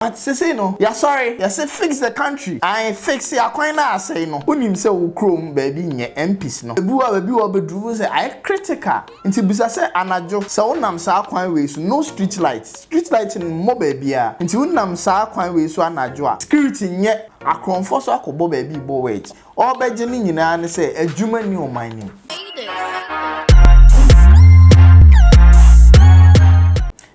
But say no, yeah sorry, yeah say fix the country. I fix ya kwan na say no. Unim say wo krom baby nye MPs no. Ebu a baby wo bedru say I critical. Nti bisa say anajo say wonam sa kwan we so no street light. Street light in mo baby a. Nti wonam sa kwan we so anajo a. Security nye akronfo so akobo baby bo wage. Obeje ni nyina ne say adwuma ni o mining.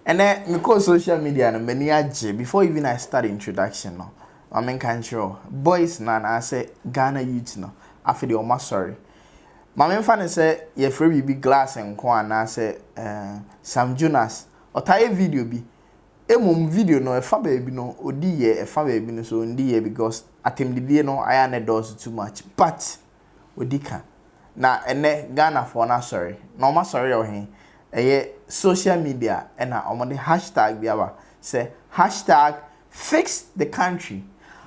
And then me call social media and many aje before even I start introduction no. I mean control boys na I say Ghana youth no. After the almost sorry. My main fan say ye free be glass and ko na say Sam Jonas or tie video bi. Emum video no e fa baby no odi ye e fa baby no so ndi ye because atem the no I am does too much but odi ka. Na ene Ghana for na sorry. No ma sorry o hin. Social media and on the hashtag biawa say hashtag fix the country.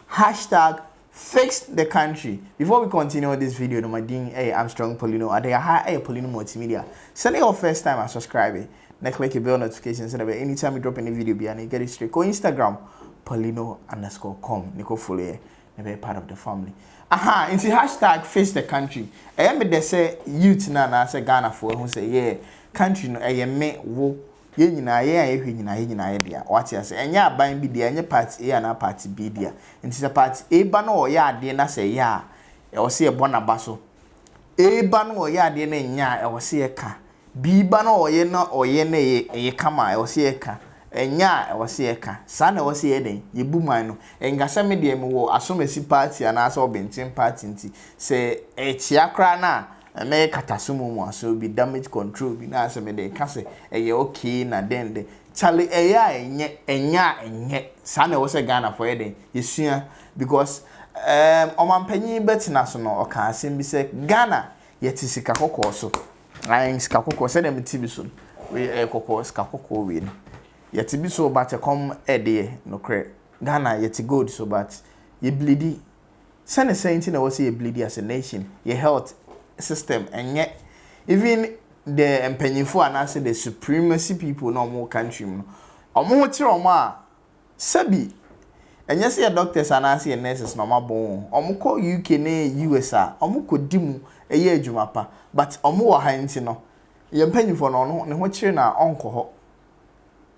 Hashtag fix the country. Before we continue this video, no my ding I'm strong Poleeno. I hi Poleeno Multimedia. Send it your first time and subscribe. Next click a bell notification so that anytime we drop any video and you get it straight. Go Instagram Poleeno_com. Nico follow you. Be part of the family. Aha, into hashtag fix the country. I am they say youth na say Ghana for who say yeah. Country no me wo ye nyina ye ahwe nyina ye dia what you say enya aban bi dia enya party A na party B dia nti se party A ba no ye ade na say ya e wo se e bona ba so A ba no ye ade na nya e wo se ye ka B ba no ye na ye kama e wo se ye ka enya e wo se ye ka sa na wo se ye den ye bu man no engasa me dia me wo asomasi party ana so bentin party nti se e chia kra na me katasumu mu so be damage control bi na se me dey ka se eye okay na den de chale enye sa na wo se Ghana for eden yesua because omampanyi betina so no oka asem bi se Ghana yeti sika kokko so ayin sika kokko se dem ti bi so we kokko sika kokko we no yeti bi so but come ede no kre Ghana yeti gold so but ye bleedy se ne saying na wo se ye bleedy as a nation ye health system and yet even the empanyifo and say the supremacy people no more country no omo tire omo a sabi and yes your doctors and say nurses no ma bon omo ko UK na US a omo ko dimu eye adwuma pa but omo wo ha nti no ye empanyifo no ne ho tire na onko ho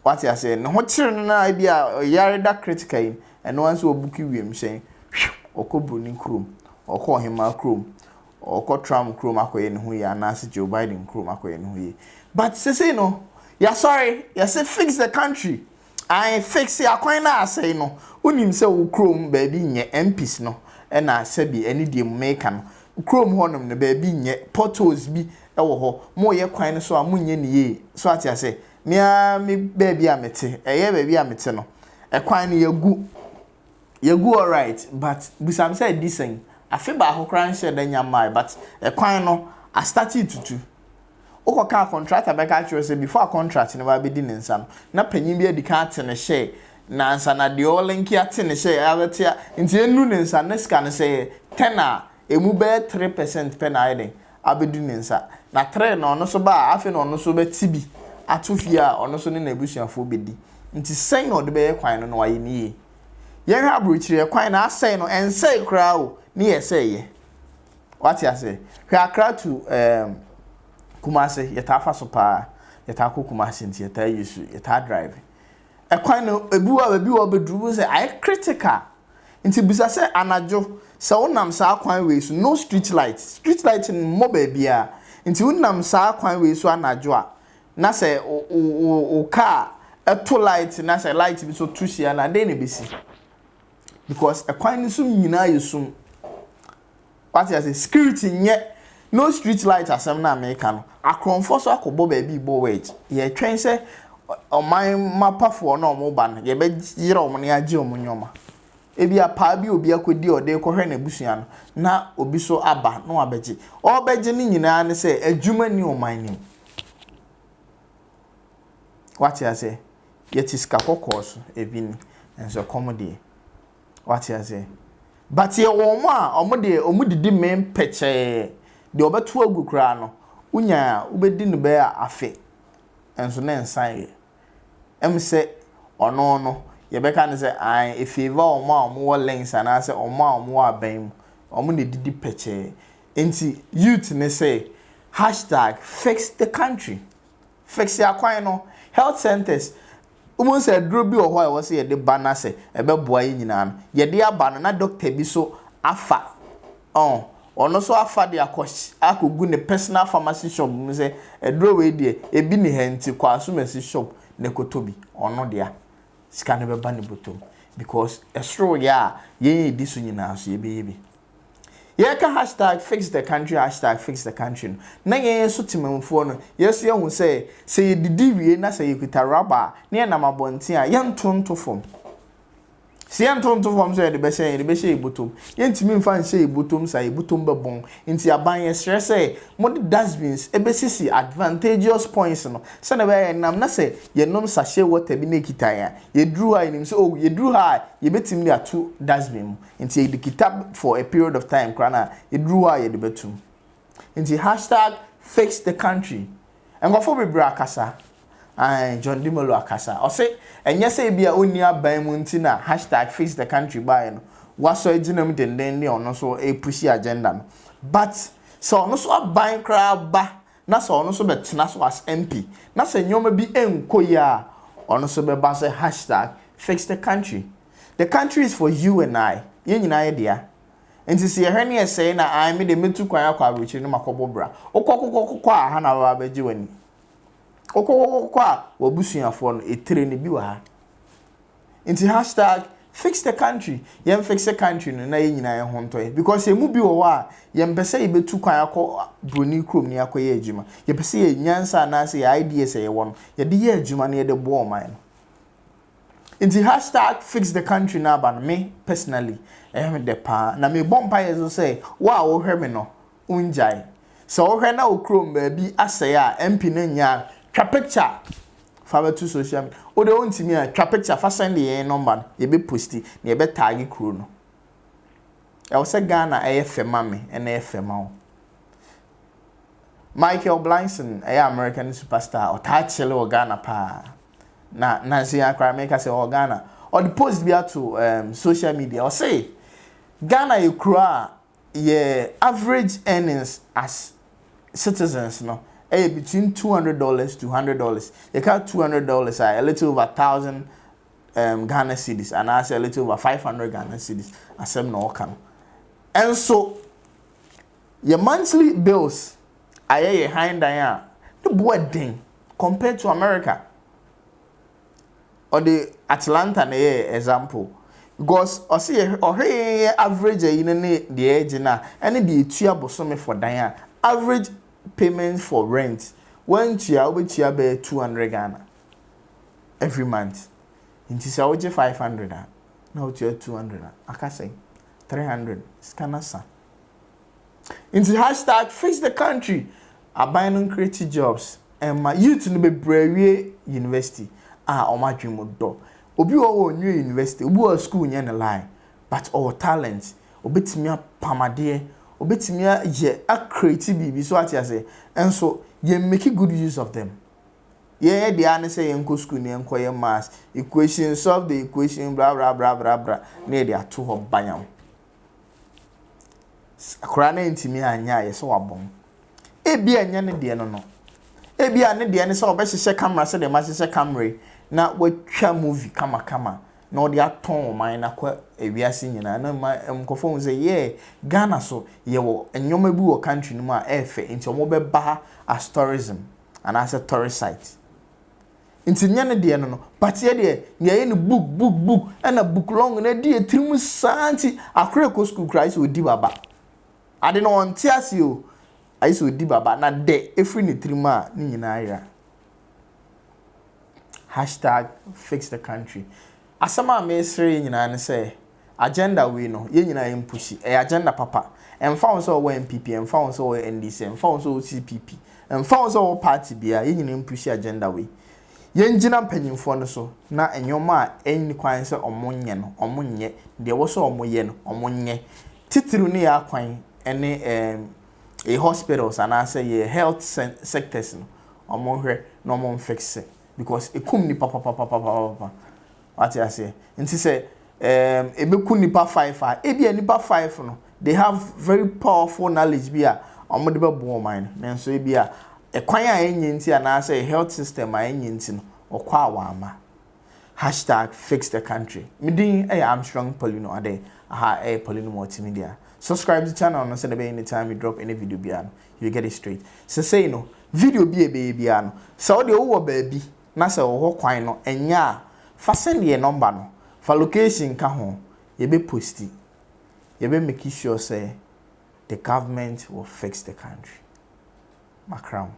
what you say ne ho tire na bia yare da critical and once obuki wiem say okobuni krom okohema krom Oko Trump krom akoye ne ho ye anase Joe Biden krom akoye ne ho ye but say no ya sorry ya say fix the country I fix ya kwan na say no unim say wo krom baby nye MPs no e na sabi eni die make no krom honom ne baby nye portals bi e wo ho mo ye kwan no so a munye ne ye so ati ase me baby amete ye baby amete no e kwan ne yagu alright but busam say decent afi ba ahokran share da nyamai but e kwan no I started to do okoka contractor be ka say before a contract never be di nsa na panyin bi adika ate ne share na nsa na de olinki ate ne share abetia nti enu ne nsa na sika ne say 10 a emu be 3% pe na iden abedu ne nsa na 3 na ono so ba afi na ono so be tibi atofia ono so ne na ebusuafo bedi nti sen no de be kwan no na waye ni ye hwa abrochire kwan na asen no ensei kra o ni ye what you say hwa akra to Kumase yeta fa so pa yeta ko Kumase nti yeta yesu yeta drive e kwan no ebi wo bedru say I critical nti bisa say anajo say wonam sa kwan we so no street light in mobile bia nti wonam sa kwan we so anajo a na say o car to light na say light bi so tusia na dey na besi because e kwan ni so nyina yesum what you say security nye no street light asem na America no akronfo so akobo baby bo wage ye twen say oman mapafo na omo ba no ye be yire omo ne age omo nyoma ebi apa bi obi akodi ode ko hwe na busua no na obi so aba no abeje obeje ni nyina ne say adwuma ni oman ni what you say yet is kakokos ebi ni enso comedy what you say but ye womo a omo didi men peche de obeto agukura no unya ubedi no be afe enso na ensan ye em se ono ye be kan say I e favor omo links and I say omo aban omo ne didi peche enti youth ne say #fix the country fix ya kwan no health centers umu say dro bi o ho e wo say ye de ba na say e be boa yi nyina no ye de aba no na doctor bi so afa ono so afa de akogu ne personal pharmacy shop mu say edro we de ebi ne henti kwa asumasi shop ne kotobi ono de a sika ne be ba ne botom because esro ya ye di so nyina so ye be ye ka #fix the country #fix the country na ye so timamfo no yeso ye hu say ye didi wie na say ye kuta rubber na ye na mabonten a ye ntonto fom si ye ntonto fom so ye de be she ibotom ye ntimi mfa nse ibotom sa ibotom be bon nti aban ye stress say mod dustbins ebesisi advantageous points no se na be nam na say ye nom sachet water bi na kita ya ye dru ha nim so ye dru ha ye betim ni atu dustbin nti ye de kita for a period of time krana ye dru ha ye de betum nti #fix the country engofo bebra akasa John Dimolo akasa o say enye say bia oni aban mu nti na #fix the country buy no waso eginam denden ne ono so e push agenda no but so ono so aban kra ba na so ono so betena so as MP na se nyoma bi enkoya ono so be ba say #fix the country is for you and I ye nyina ye dia enti se ye hwene ye say na I me de metu kwan akwa abrochi no makobobra okokokokko a ha na wa baji wani okokokokko a wabusuafo no etere ne bi wa ha enti #fix the country yem fix the country no na ye nyina ye hontoy because emu bi wo wa yem pese ye betu kwan akọ broni krom ni akoye adwuma ye pese ye nyansa na se ye ideas ye won ye de ye adwuma na ye de bo oman no enti #fix the country na ba me personally de pa na me bompa ye so say wa wo hwe me no unjai so wo hwe na wo krom ba bi asay a MP na nya twa picture fa to social media o de ontimi a twa picture fa send ye number ye be posti na ye be tag kro no e wo se Ghana e fema me e na e fema wo Michael Blanson e American superstar o ta chele o Ghana pa na say akra make say o Ghana or the post be to social media or say Ghana you kra ye average earnings as citizens no between $200 to $100. You got $200 a little over 1,000 Ghana cedis and I say a little over 500 Ghana cedis as some no come. And so your monthly bills are high down the boy thing compared to America or the Atlanta example. Because I see average the age na and the tua bosome for Diana average payment for rent when tia we tia be 200 Ghana every month. Inti say we 500 now tia 200 aka say 300 scanner sa. Inti #fix the country aban no create jobs and my youth no be brewie university o ma dwemo do obi wo new university obi wo school nya na line but all talent obetimi apamade obetimi ye a create bibi so ati ase enso ye make good use of them ye dey an say yenko school ne yenko ye maths equation solve the equation blah blah blah blah blah na dey ato ho banyam akora na ntimi anya ye so wabon ebi anya ne de no ebi ane de ne so obehye camera se de ma hye camera na watwa movie kama na odi aton man na kwa ewiase nyina na mkofo hu say Ghana so ye wo enyoma bi wo country no ma efe nti omo be ba as tourism and as a tourist site nti nyane de no but ye de ye ne book and a book long na de etrim santi akure ko school christ odi baba ade no on tiase o ayi odi baba na de efri ne trima ni nyina aya #fix the country asama mesre nyina ne say agenda we no ye nyina yem pushi agenda papa emfa won so wo MPP emfa won so wo NDC emfa won so wo CPP emfa won so wo party bia ye nyina pushi agenda we ye ngina mpanyimfo no so na enyoma a enni kwan se omonye no omonye de wo so omoye no omonye titiru ne ya kwan ene a hospitals and I say ye health sectors no omonhwe no omon fix it because ekum ni papa what I say nti say ebeku nipa 5 a ebi nipa 5 no they have very powerful knowledge bi a omo de bebo man nanso ebi a ekwan a enye nti ana say health system a enye nti no okwa awama #fix the country midin I'm strong Poleeno ade aha Poleeno Multimedia. Subscribe to the channel and send anytime you drop any video biano you get it straight. So say no video be a baby biano so the over baby na say wo kwan no enya fa send your number no for location ka ho ye be posti ye be make sure say the government will fix the country. Macron.